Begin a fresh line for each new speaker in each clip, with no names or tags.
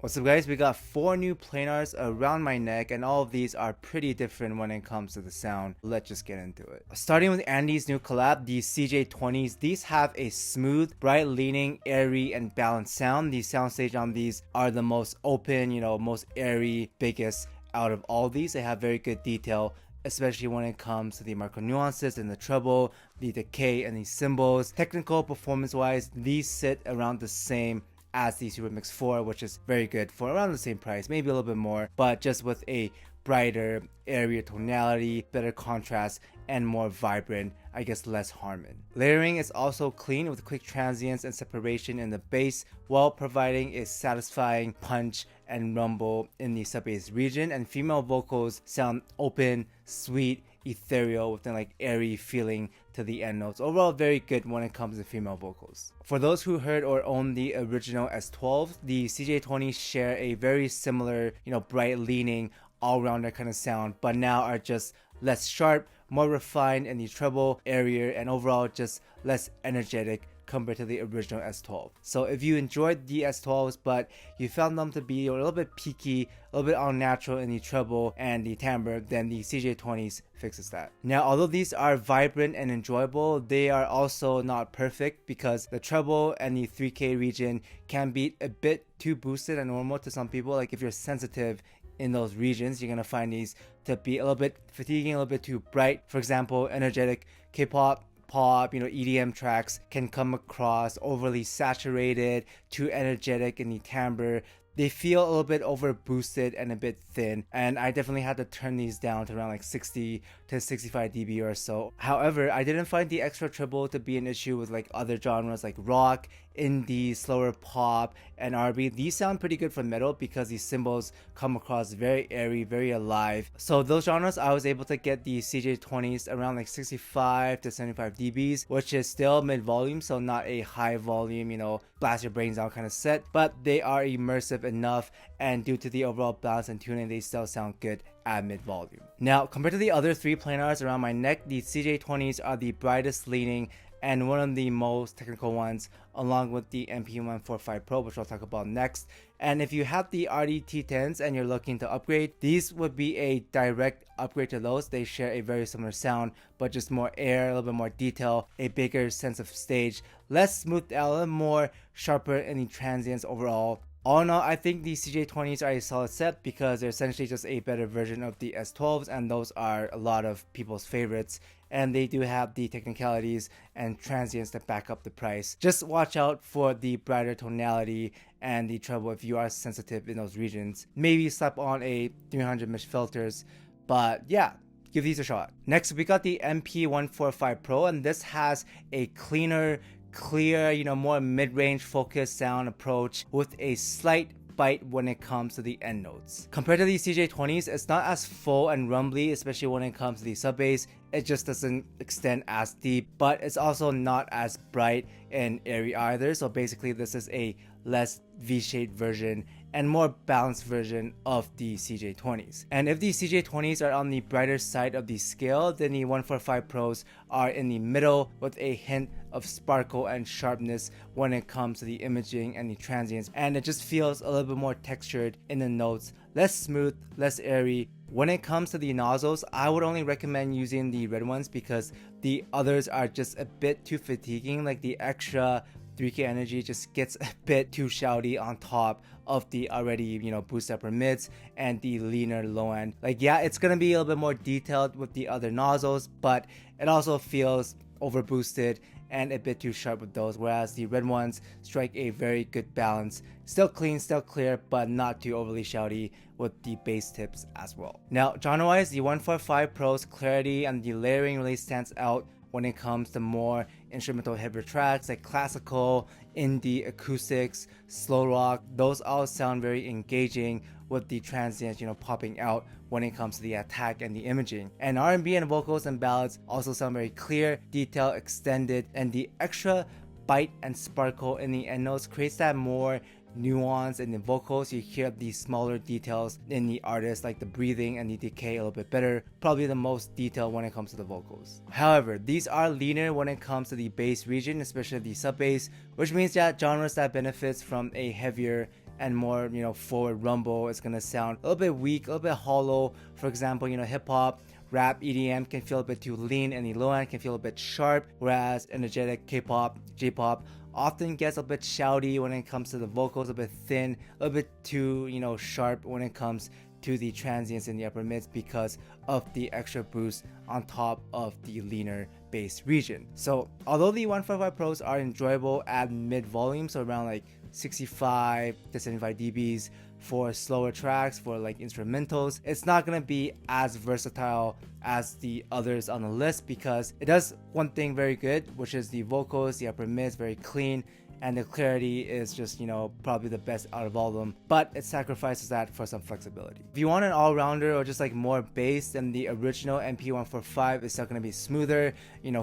What's up guys, we got 4 new planars around my neck and all of these are pretty different when it comes to the sound. Let's just get into it. Starting with Andy's new collab, the CJ20s. These have a smooth, bright leaning, airy and balanced sound. The soundstage on these are the most open, most airy, biggest out of all these. They have very good detail, especially when it comes to the micro nuances in the treble, the decay and the cymbals. Technical performance wise, these sit around the same as the Super Mix 4, which is very good for around the same price, maybe a little bit more, but just with a brighter, airier tonality, better contrast, and more vibrant, I guess less Harman. Layering is also clean with quick transients and separation in the bass, while providing a satisfying punch and rumble in the sub-bass region, and female vocals sound open, sweet, ethereal with an airy feeling to the end notes. Overall, very good when it comes to female vocals. For those who heard or own the original S12, the CJ20s share a very similar, bright leaning, all-rounder kind of sound, but now are just less sharp, more refined in the treble, airier, and overall just less energetic compared to the original S12. So if you enjoyed the S12s but you found them to be a little bit peaky, a little bit unnatural in the treble and the timbre, then the CJ20s fixes that. Now, although these are vibrant and enjoyable, they are also not perfect because the treble and the 3K region can be a bit too boosted and normal to some people. Like if you're sensitive in those regions, you're gonna find these to be a little bit fatiguing, a little bit too bright. For example, energetic K-pop, pop, EDM tracks can come across overly saturated, too energetic in the timbre. They feel a little bit over boosted and a bit thin, and I definitely had to turn these down to around 60 to 65 dB or so. However, I didn't find the extra treble to be an issue with other genres like rock, indie, slower pop, and R&B. These sound pretty good for metal because these cymbals come across very airy, very alive. So those genres, I was able to get the CJ20s around 65 to 75 dBs, which is still mid-volume, so not a high volume, blast your brains out kind of set, but they are immersive enough, and due to the overall balance and tuning, they still sound good at mid-volume. Now, compared to the other 3 planars around my neck, the CJ20s are the brightest leaning and one of the most technical ones, along with the MP145 Pro, which I'll talk about next. And if you have the RDT10s and you're looking to upgrade, these would be a direct upgrade to those. They share a very similar sound, but just more air, a little bit more detail, a bigger sense of stage, less smoothed out, a little more sharper in the transients overall. All in all, I think the CJ20s are a solid set because they're essentially just a better version of the S12s, and those are a lot of people's favorites, and they do have the technicalities and transients that back up the price. Just watch out for the brighter tonality and the treble if you are sensitive in those regions. Maybe slap on a 300 mesh filters, but yeah, give these a shot. Next, we got the MP145 Pro, and this has a cleaner, clear, more mid-range focused sound approach with a slight bite when it comes to the end notes. Compared to the CJ20s, it's not as full and rumbly, especially when it comes to the sub bass. It just doesn't extend as deep, but it's also not as bright and airy either. So basically, this is a less V-shaped version and more balanced version of the CJ20s. And if the CJ20s are on the brighter side of the scale, then the 145 Pros are in the middle with a hint of sparkle and sharpness when it comes to the imaging and the transients, and it just feels a little bit more textured in the notes, less smooth, less airy. When it comes to the nozzles, I would only recommend using the red ones because the others are just a bit too fatiguing. The extra 3K energy just gets a bit too shouty on top of the already, boost upper mids and the leaner low end. Yeah, it's gonna be a little bit more detailed with the other nozzles, but it also feels over boosted and a bit too sharp with those, whereas the red ones strike a very good balance. Still clean, still clear, but not too overly shouty with the bass tips as well. Now, genre-wise, the 145 Pro's clarity and the layering really stands out when it comes to more instrumental heavier tracks like classical, indie, acoustics, slow rock. Those all sound very engaging with the transients, popping out when it comes to the attack and the imaging. And R&B and vocals and ballads also sound very clear, detailed, extended, and the extra bite and sparkle in the end notes creates that more nuance in the vocals. You hear the smaller details in the artist, like the breathing and the decay a little bit better. Probably the most detail when it comes to the vocals. However, these are leaner when it comes to the bass region, especially the sub bass, which means that genres that benefits from a heavier and more, forward rumble. It's gonna sound a little bit weak, a little bit hollow. For example, hip hop, rap, EDM can feel a bit too lean, and the low end can feel a bit sharp, whereas energetic K-pop, J-pop often gets a bit shouty when it comes to the vocals, a bit thin, a little bit too, sharp when it comes to the transients in the upper mids because of the extra boost on top of the leaner bass region. So although the 145 Pros are enjoyable at mid volume, so around like 65 to 75 dBs for slower tracks, for like instrumentals, it's not gonna be as versatile as the others on the list because it does one thing very good, which is the vocals, the upper mids, very clean, and the clarity is just, probably the best out of all of them, but it sacrifices that for some flexibility. If you want an all-rounder or just like more bass, then the original MP145 is still going to be smoother,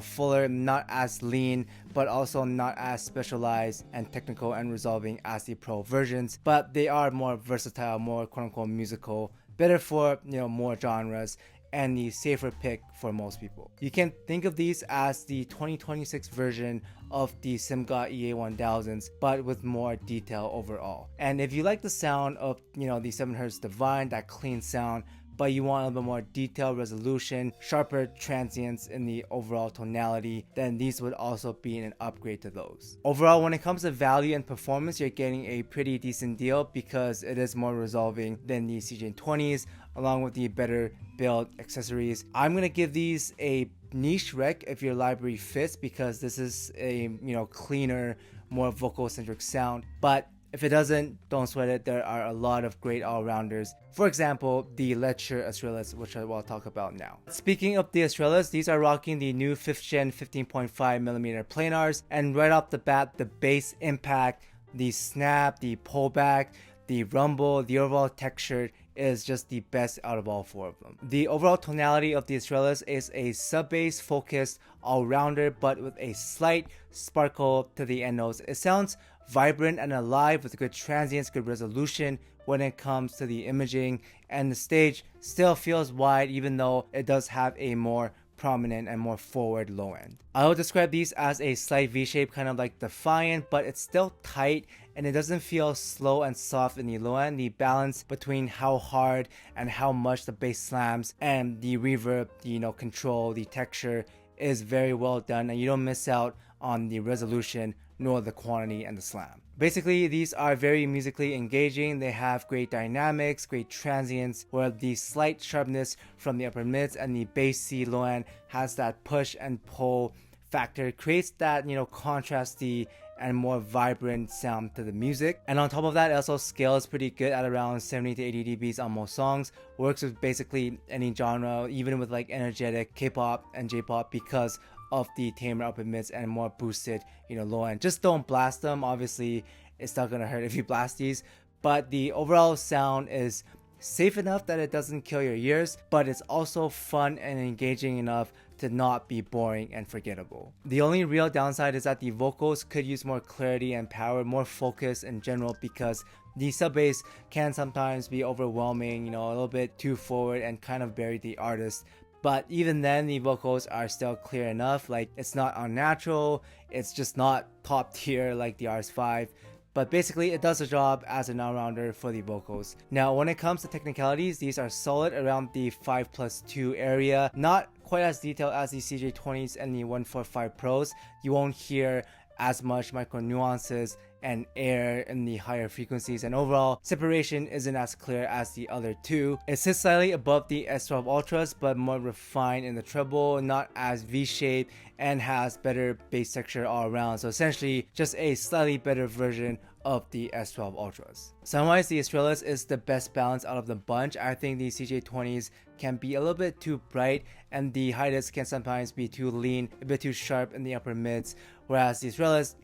fuller, not as lean, but also not as specialized and technical and resolving as the Pro versions, but they are more versatile, more quote-unquote musical, better for, more genres, and the safer pick for most people. You can think of these as the 2026 version of the SIMGA EA1000s, but with more detail overall. And if you like the sound of, the 7Hz Divine, that clean sound, but you want a little bit more detail, resolution, sharper transients in the overall tonality, then these would also be an upgrade to those. Overall, when it comes to value and performance, you're getting a pretty decent deal because it is more resolving than the CJ20s, along with the better build accessories. I'm gonna give these a niche rec if your library fits because this is a cleaner, more vocal centric sound, but if it doesn't, don't sweat it. There are a lot of great all-rounders. For example, the LETSHUOER ASTRALIS, which I will talk about now. Speaking of the ASTRALIS, these are rocking the new 5th gen 15.5mm planars, and right off the bat, the bass impact, the snap, the pullback, the rumble, the overall texture is just the best out of all four of them. The overall tonality of the ASTRALIS is a sub-bass focused all-rounder, but with a slight sparkle to the end notes. It sounds vibrant and alive with good transients, good resolution when it comes to the imaging, and the stage still feels wide even though it does have a more prominent and more forward low end. I would describe these as a slight V-shape, kind of like Defiant, but it's still tight and it doesn't feel slow and soft in the low end. The balance between how hard and how much the bass slams and the reverb, the control, the texture is very well done, and you don't miss out on the resolution nor the quantity and the slam. Basically, these are very musically engaging. They have great dynamics, great transients, where the slight sharpness from the upper mids and the bass C low end has that push and pull factor, creates that contrasty and more vibrant sound to the music. And on top of that, it also scales pretty good at around 70 to 80 dBs on most songs. Works with basically any genre, even with like energetic K-pop and J-pop, because of the tamer upper mids and more boosted low end. Just don't blast them. Obviously it's not gonna hurt if you blast these, but the overall sound is safe enough that it doesn't kill your ears, but it's also fun and engaging enough to not be boring and forgettable. The only real downside is that the vocals could use more clarity and power, more focus in general, because the sub bass can sometimes be overwhelming, a little bit too forward and kind of bury the artist. But even then, the vocals are still clear enough. Like, it's not unnatural, it's just not top tier like the RS5. But basically, it does the job as an all-rounder for the vocals. Now, when it comes to technicalities, these are solid around the 5+2 area. Not quite as detailed as the CJ20s and the 145 Pros. You won't hear as much micro nuances and air in the higher frequencies, and overall separation isn't as clear as the other two. It sits slightly above the S12 Ultras, but more refined in the treble, not as V-shaped, and has better bass texture all around. So essentially just a slightly better version of the S12 Ultras. Sound-wise, the ASTRALIS is the best balance out of the bunch. I think the CJ20s can be a little bit too bright, and the HIDIZS can sometimes be too lean, a bit too sharp in the upper mids, whereas the ASTRALIS,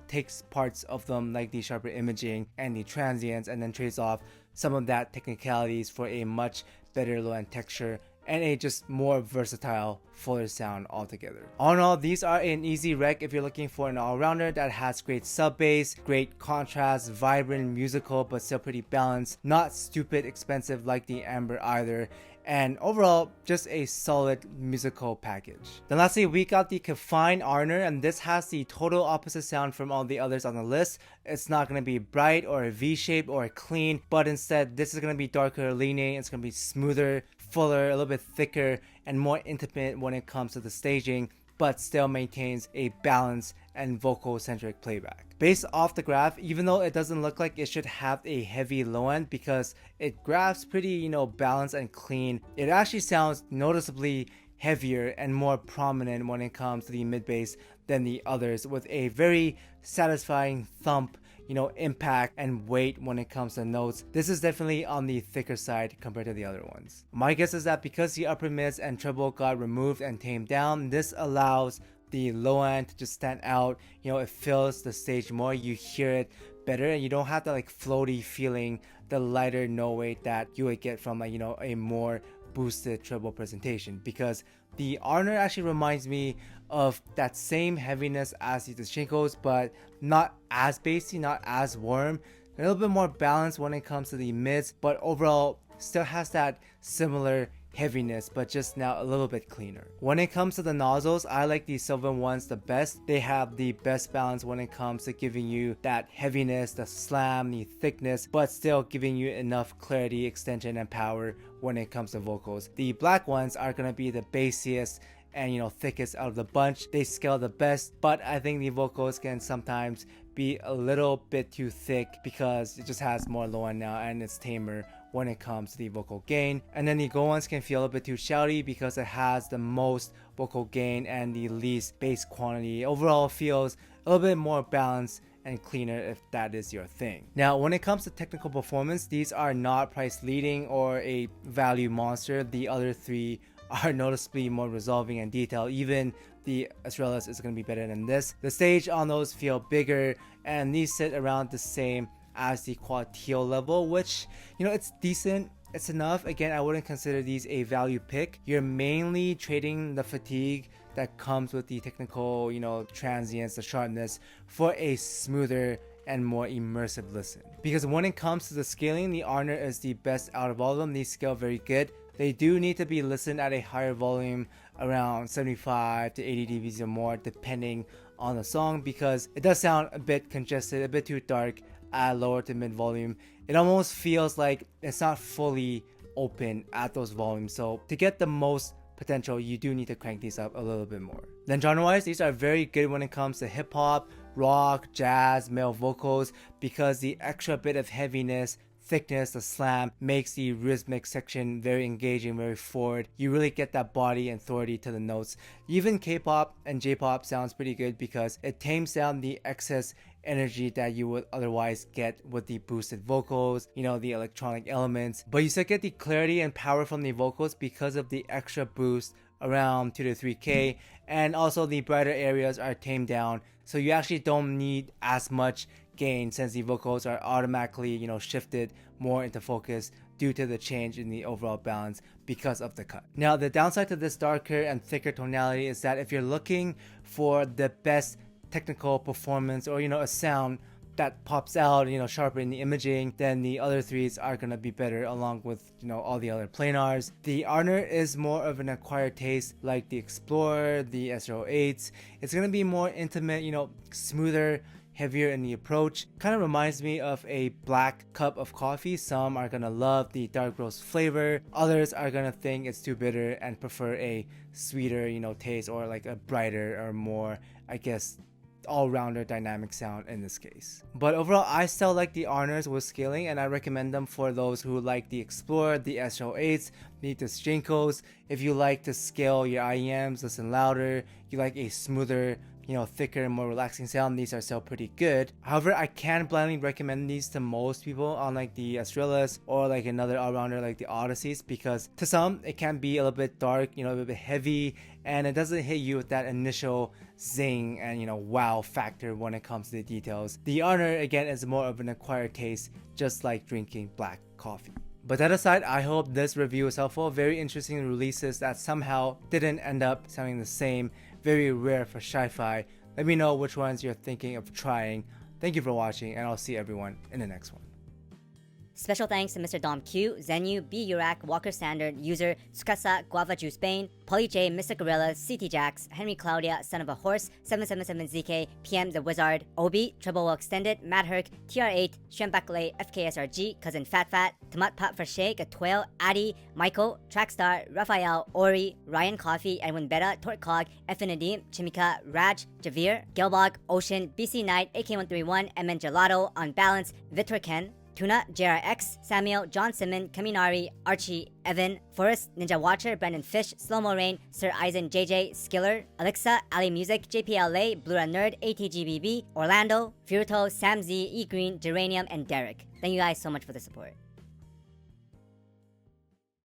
takes parts of them like the sharper imaging and the transients, and then trades off some of that technicalities for a much better low end texture and a just more versatile, fuller sound altogether. All in all, these are an easy rec if you're looking for an all-rounder that has great sub bass, great contrast, vibrant, musical, but still pretty balanced, not stupid expensive like the Amber either, and overall just a solid musical package. Then lastly, we got the KEFINE ARNAR, and this has the total opposite sound from all the others on the list. It's not going to be bright or a V-shaped or clean, but instead this is going to be darker leaning, it's going to be smoother, fuller, a little bit thicker, and more intimate when it comes to the staging, but still maintains a balanced and vocal-centric playback. Based off the graph, even though it doesn't look like it should have a heavy low end because it grabs pretty, balanced and clean, it actually sounds noticeably heavier and more prominent when it comes to the mid bass than the others, with a very satisfying thump, impact and weight when it comes to notes. This is definitely on the thicker side compared to the other ones. My guess is that because the upper mids and treble got removed and tamed down, this allows the low end to just stand out. It fills the stage more, you hear it better, and you don't have that floaty feeling, the lighter note weight that you would get from a more boosted treble presentation, because the ARNAR actually reminds me of that same heaviness as the DOSCINCOs, but not as bassy, not as warm, a little bit more balanced when it comes to the mids, but overall still has that similar heaviness, but just now a little bit cleaner. When it comes to the nozzles, I like the Sylvan ones the best. They have the best balance when it comes to giving you that heaviness, the slam, the thickness, but still giving you enough clarity, extension, and power when it comes to vocals. The black ones are gonna be the bassiest and thickest out of the bunch. They scale the best, but I think the vocals can sometimes be a little bit too thick because it just has more low end now and it's tamer when it comes to the vocal gain. And then the gold ones can feel a bit too shouty because it has the most vocal gain and the least bass quantity. Overall feels a little bit more balanced and cleaner if that is your thing. Now when it comes to technical performance, these are not price leading or a value monster. The other three are noticeably more resolving and detailed. Even the ASTRALIS is going to be better than this. The stage on those feel bigger, and these sit around the same as the quad teal level, which it's decent, it's enough. Again, I wouldn't consider these a value pick. You're mainly trading the fatigue that comes with the technical transients, the sharpness, for a smoother and more immersive listen. Because when it comes to the scaling, the ARNAR is the best out of all of them. These scale very good. They do need to be listened at a higher volume, around 75 to 80 dBs or more, depending on the song, because it does sound a bit congested, a bit too dark at lower to mid volume. It almost feels like it's not fully open at those volumes. So to get the most potential, you do need to crank these up a little bit more. Then genre-wise, these are very good when it comes to hip-hop, rock, jazz, male vocals, because the extra bit of heaviness, thickness, the slam makes the rhythmic section very engaging, very forward. You really get that body and authority to the notes. Even K-pop and J-pop sounds pretty good because it tames down the excess energy that you would otherwise get with the boosted vocals, the electronic elements, but you still get the clarity and power from the vocals because of the extra boost around 2 to 3k, and also the brighter areas are tamed down, so you actually don't need as much gain since the vocals are automatically shifted more into focus due to the change in the overall balance because of the cut. Now the downside to this darker and thicker tonality is that if you're looking for the best technical performance or a sound that pops out, sharper in the imaging, then the other threes are gonna be better along with all the other planars. The ARNAR is more of an acquired taste like the Explorer, the S08s. It's gonna be more intimate, smoother, heavier in the approach. Kind of reminds me of a black cup of coffee. Some are gonna love the dark roast flavor, others are gonna think it's too bitter and prefer a sweeter taste, or like a brighter or more, I guess, all-rounder dynamic sound in this case. But overall, I still like the ARNARs with scaling, and I recommend them for those who like the Explorer, the S08s, the DOSCINCOs. If you like to scale your IEMs, listen louder, you like a smoother, thicker and more relaxing sound, these are still pretty good. However, I can blindly recommend these to most people on like the ASTRALIS or like another all-rounder like the ODYSSEYs, because to some it can be a little bit dark, a little bit heavy, and it doesn't hit you with that initial zing and wow factor when it comes to the details. The ARNAR again is more of an acquired taste, just like drinking black coffee. But that aside, I hope this review was helpful. Very interesting releases that somehow didn't end up sounding the same. Very rare for Sci-Fi. Let me know which ones you're thinking of trying. Thank you for watching, and I'll see everyone in the next one.
Special thanks to Mr. Dom Q, Zenu, B. Urak, Walker Standard, User, Skasa, Guava Juice Bane, Polly J, Mr. Gorilla, CT Jax, Henry Claudia, Son of a Horse, 777ZK, PM The Wizard, Obi, Treble Well Extended, Matt Herc, TR8, Shembakle, FKSRG, Cousin Fat Fat, Tomat Pat for Shake, Twale, Addy, Michael, Trackstar, Raphael, Ori, Ryan Coffee, Edwin Beta, Tortcog, Effinadim, Chimika, Raj, Javir, Gelbog, Ocean, BC Knight, AK131, MN Gelato, On Balance, Victor Ken, Tuna, JRX, Samuel, John Simon, Kaminari, Archie, Evan, Forrest, Ninja Watcher, Brendan Fish, Slow-Mo Rain, Sir Eisen JJ, Skiller, Alexa, Ali Music, JPLA, Blue Red Nerd, ATGBB, Orlando, Furuto, Sam Z, E Green, Geranium, and Derek. Thank you guys so much for the support.